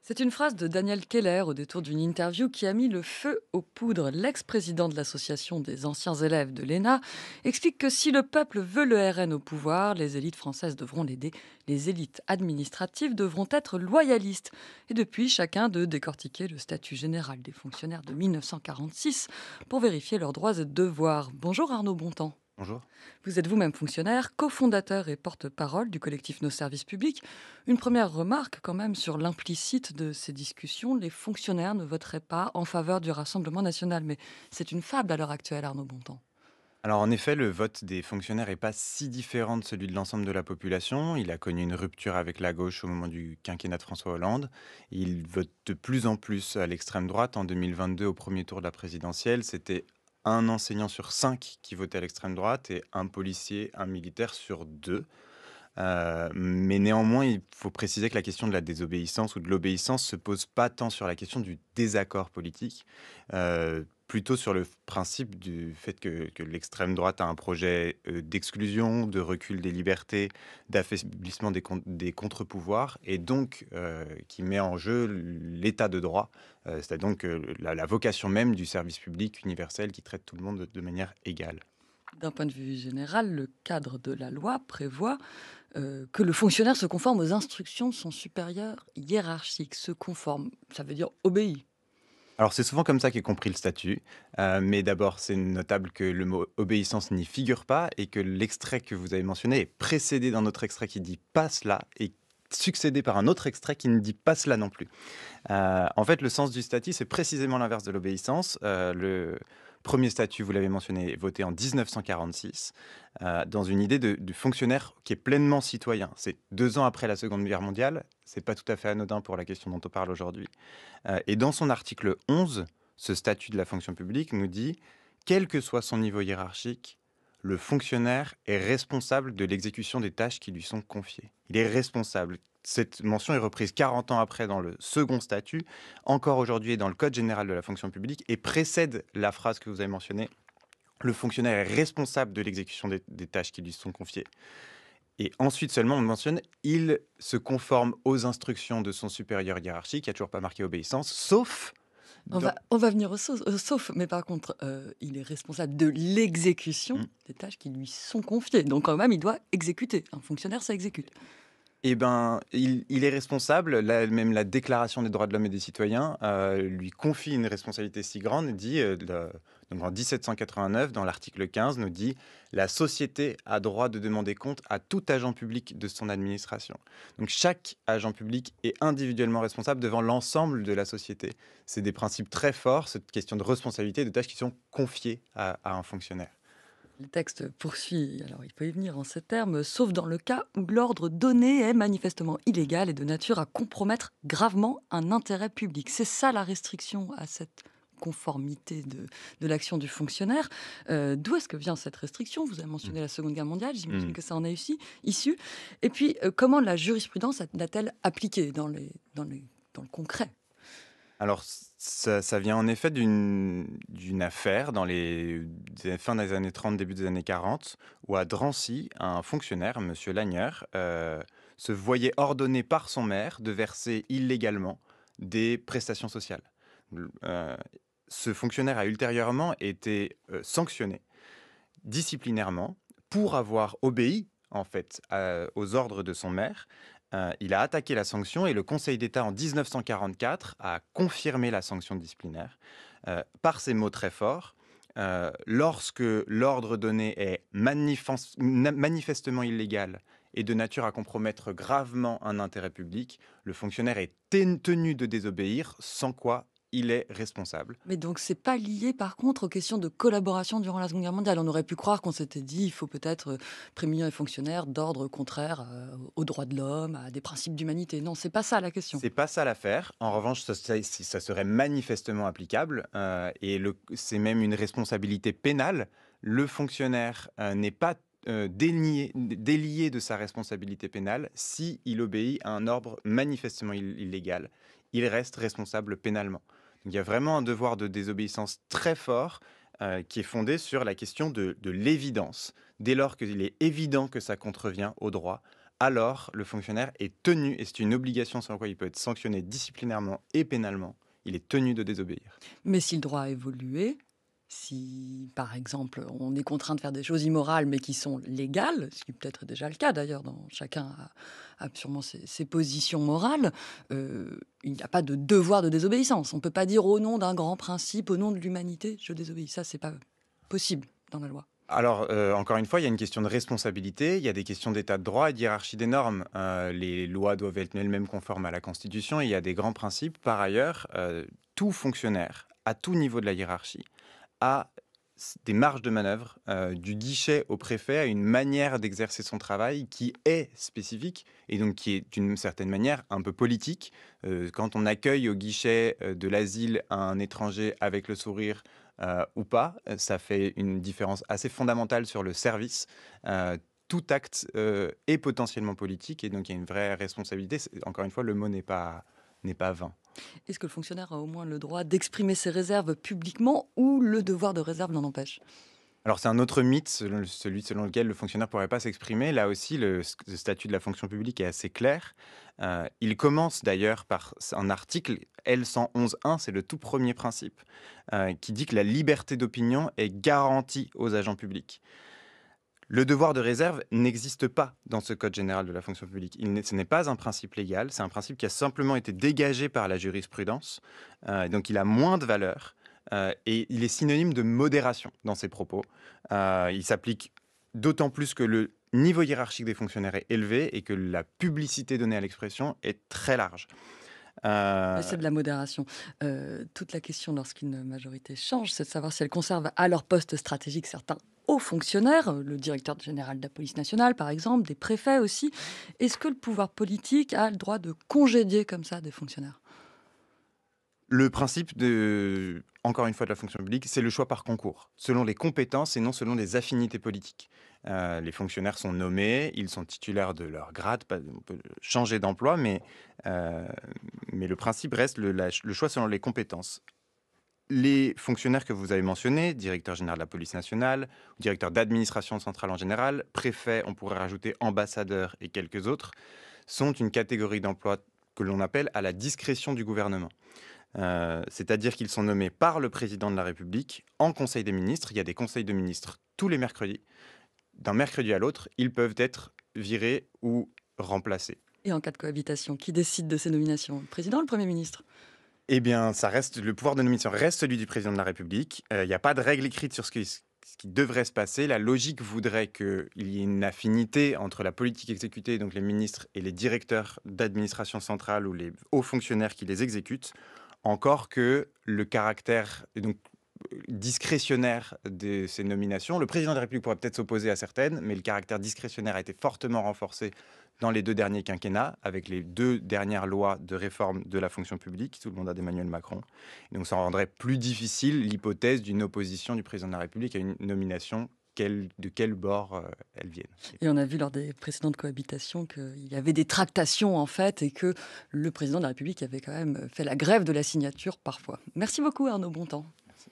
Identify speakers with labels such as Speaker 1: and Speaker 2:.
Speaker 1: C'est une phrase de Daniel Keller au détour d'une interview qui a mis le feu aux poudres. L'ex-président de l'association des anciens élèves de l'ENA explique que si le peuple veut le RN au pouvoir, les élites françaises devront l'aider. Les élites administratives devront être loyalistes. Et depuis, chacun de décortiquer le statut général des fonctionnaires de 1946 pour vérifier leurs droits et devoirs. Bonjour Arnaud Bontemps.
Speaker 2: Bonjour.
Speaker 1: Vous êtes vous-même fonctionnaire, cofondateur et porte-parole du collectif Nos Services Publics. Une première remarque quand même sur l'implicite de ces discussions. Les fonctionnaires ne voteraient pas en faveur du Rassemblement national. Mais c'est une fable à l'heure actuelle, Arnaud Bontemps.
Speaker 2: Alors en effet, le vote des fonctionnaires n'est pas si différent de celui de l'ensemble de la population. Il a connu une rupture avec la gauche au moment du quinquennat de François Hollande. Il vote de plus en plus à l'extrême droite. En 2022, au premier tour de la présidentielle, c'était un enseignant sur cinq qui votait à l'extrême droite et un policier, un militaire sur deux. Mais néanmoins, il faut préciser que la question de la désobéissance ou de l'obéissance se pose pas tant sur la question du désaccord politique, plutôt sur le principe du fait que l'extrême droite a un projet d'exclusion, de recul des libertés, d'affaiblissement des contre-pouvoirs, et donc qui met en jeu l'état de droit, c'est-à-dire donc la vocation même du service public universel qui traite tout le monde de manière égale.
Speaker 1: D'un point de vue général, le cadre de la loi prévoit que le fonctionnaire se conforme aux instructions de son supérieur hiérarchique. Se conforme, ça veut dire obéit.
Speaker 2: Alors c'est souvent comme ça qu'est compris le statut, mais d'abord c'est notable que le mot obéissance n'y figure pas et que l'extrait que vous avez mentionné est précédé d'un autre extrait qui dit pas cela et succédé par un autre extrait qui ne dit pas cela non plus. En fait, le sens du statut, c'est précisément l'inverse de l'obéissance. Le premier statut, vous l'avez mentionné, est voté en 1946, dans une idée du fonctionnaire qui est pleinement citoyen. C'est 2 ans après la Seconde Guerre mondiale, c'est pas tout à fait anodin pour la question dont on parle aujourd'hui. Et dans son article 11, ce statut de la fonction publique nous dit, quel que soit son niveau hiérarchique, le fonctionnaire est responsable de l'exécution des tâches qui lui sont confiées. Il est responsable. Cette mention est reprise 40 ans après dans le second statut, encore aujourd'hui dans le Code général de la fonction publique, et précède la phrase que vous avez mentionnée. Le fonctionnaire est responsable de l'exécution des tâches qui lui sont confiées. Et ensuite seulement, on mentionne, il se conforme aux instructions de son supérieur hiérarchique, il n'y a toujours pas marqué obéissance, sauf
Speaker 1: On
Speaker 2: dans...
Speaker 1: va, on va venir sauf, mais par contre, il est responsable de l'exécution
Speaker 2: Hmm.
Speaker 1: des tâches qui lui sont confiées. Donc quand même, il doit exécuter. Un fonctionnaire, ça exécute.
Speaker 2: Eh ben, il est responsable. Même la Déclaration des droits de l'homme et des citoyens lui confie une responsabilité si grande. Dit, donc en 1789, dans l'article 15, nous dit la société a droit de demander compte à tout agent public de son administration. Donc chaque agent public est individuellement responsable devant l'ensemble de la société. C'est des principes très forts, cette question de responsabilité de tâches qui sont confiées à un fonctionnaire.
Speaker 1: Le texte poursuit, alors il peut y venir en ces termes, sauf dans le cas où l'ordre donné est manifestement illégal et de nature à compromettre gravement un intérêt public. C'est ça la restriction à cette conformité de l'action du fonctionnaire. D'où est-ce que vient cette restriction? Vous avez mentionné la Seconde Guerre mondiale, j'imagine
Speaker 2: Mm.
Speaker 1: que ça en est issu. Et puis, comment la jurisprudence l'a-t-elle appliquée dans le concret?
Speaker 2: Alors, ça vient en effet d'une affaire dans fin des années 30, début des années 40, où à Drancy, un fonctionnaire, monsieur Lanière, se voyait ordonné par son maire de verser illégalement des prestations sociales. Euh, Ce fonctionnaire a ultérieurement été sanctionné disciplinairement pour avoir obéi en fait aux ordres de son maire. Il a attaqué la sanction et le Conseil d'État en 1944 a confirmé la sanction disciplinaire par ces mots très forts. Lorsque l'ordre donné est manifestement illégal et de nature à compromettre gravement un intérêt public, le fonctionnaire est tenu de désobéir, sans quoi il est responsable.
Speaker 1: Mais donc c'est pas lié par contre aux questions de collaboration durant la Seconde Guerre mondiale. On aurait pu croire qu'on s'était dit il faut peut-être prémunir les fonctionnaires d'ordre contraire aux droits de l'homme, à des principes d'humanité. Non, c'est pas ça la question.
Speaker 2: C'est pas ça l'affaire. En revanche, ça serait manifestement applicable et c'est même une responsabilité pénale. Le fonctionnaire n'est pas délié de sa responsabilité pénale s'il obéit à un ordre manifestement illégal. Il reste responsable pénalement. Donc, il y a vraiment un devoir de désobéissance très fort qui est fondé sur la question de l'évidence. Dès lors qu'il est évident que ça contrevient au droit, alors le fonctionnaire est tenu, et c'est une obligation sur laquelle il peut être sanctionné disciplinairement et pénalement, il est tenu de désobéir.
Speaker 1: Mais si le droit a évolué, si, par exemple, on est contraint de faire des choses immorales, mais qui sont légales, ce qui peut-être est déjà le cas d'ailleurs, chacun a sûrement ses positions morales, il n'y a pas de devoir de désobéissance. On ne peut pas dire au nom d'un grand principe, au nom de l'humanité, je désobéis. Ça, c'est pas possible dans la loi.
Speaker 2: Alors, encore une fois, il y a une question de responsabilité, il y a des questions d'état de droit et de hiérarchie des normes. Les lois doivent être elles-mêmes conformes à la Constitution, et il y a des grands principes. Par ailleurs, tout fonctionnaire, à tout niveau de la hiérarchie, a des marges de manœuvre, du guichet au préfet, à une manière d'exercer son travail qui est spécifique et donc qui est d'une certaine manière un peu politique. Quand on accueille au guichet de l'asile un étranger avec le sourire ou pas, ça fait une différence assez fondamentale sur le service. Tout acte est potentiellement politique, et donc il y a une vraie responsabilité. Encore une fois, le mot n'est pas vain.
Speaker 1: Est-ce que le fonctionnaire a au moins le droit d'exprimer ses réserves publiquement ou le devoir de réserve l'en empêche?
Speaker 2: Alors c'est un autre mythe, celui selon lequel le fonctionnaire ne pourrait pas s'exprimer. Là aussi, le statut de la fonction publique est assez clair. Il commence d'ailleurs par un article L 111-1, c'est le tout premier principe, qui dit que la liberté d'opinion est garantie aux agents publics. Le devoir de réserve n'existe pas dans ce code général de la fonction publique. Ce n'est pas un principe légal, c'est un principe qui a simplement été dégagé par la jurisprudence. Donc il a moins de valeur, et il est synonyme de modération dans ses propos. Il s'applique d'autant plus que le niveau hiérarchique des fonctionnaires est élevé et que la publicité donnée à l'expression est très large.
Speaker 1: Et
Speaker 2: Euh,
Speaker 1: c'est de la modération. Toute la question lorsqu'une majorité change, c'est de savoir si elle conserve à leur poste stratégique certains hauts fonctionnaires, le directeur général de la police nationale par exemple, des préfets aussi. Est-ce que le pouvoir politique a le droit de congédier comme ça des fonctionnaires?
Speaker 2: Le principe encore une fois, de la fonction publique, c'est le choix par concours, selon les compétences et non selon les affinités politiques. Les fonctionnaires sont nommés, ils sont titulaires de leur grade, on peut changer d'emploi, mais le principe reste le choix selon les compétences. Les fonctionnaires que vous avez mentionnés, directeur général de la police nationale, directeur d'administration centrale en général, préfet, on pourrait rajouter ambassadeur et quelques autres, sont une catégorie d'emploi que l'on appelle à la discrétion du gouvernement. C'est-à-dire qu'ils sont nommés par le président de la République en conseil des ministres. Il y a des conseils de ministres tous les mercredis. D'un mercredi à l'autre, ils peuvent être virés ou remplacés.
Speaker 1: Et en cas de cohabitation, qui décide de ces nominations? Le président ou le Premier ministre?
Speaker 2: Eh bien, le pouvoir de nomination reste celui du président de la République. Il n'y a pas de règle écrite sur ce qui devrait se passer. La logique voudrait qu'il y ait une affinité entre la politique exécutée, donc les ministres, et les directeurs d'administration centrale ou les hauts fonctionnaires qui les exécutent. Encore que le caractère discrétionnaire de ces nominations, le président de la République pourrait peut-être s'opposer à certaines, mais le caractère discrétionnaire a été fortement renforcé dans les 2 derniers quinquennats, avec les 2 dernières lois de réforme de la fonction publique, sous le mandat d'Emmanuel Macron. Et donc ça rendrait plus difficile l'hypothèse d'une opposition du président de la République à une nomination, de quel bord elles viennent.
Speaker 1: Et on a vu lors des précédentes cohabitations qu'il y avait des tractations en fait et que le président de la République avait quand même fait la grève de la signature parfois. Merci beaucoup Arnaud Bontemps.
Speaker 2: Merci.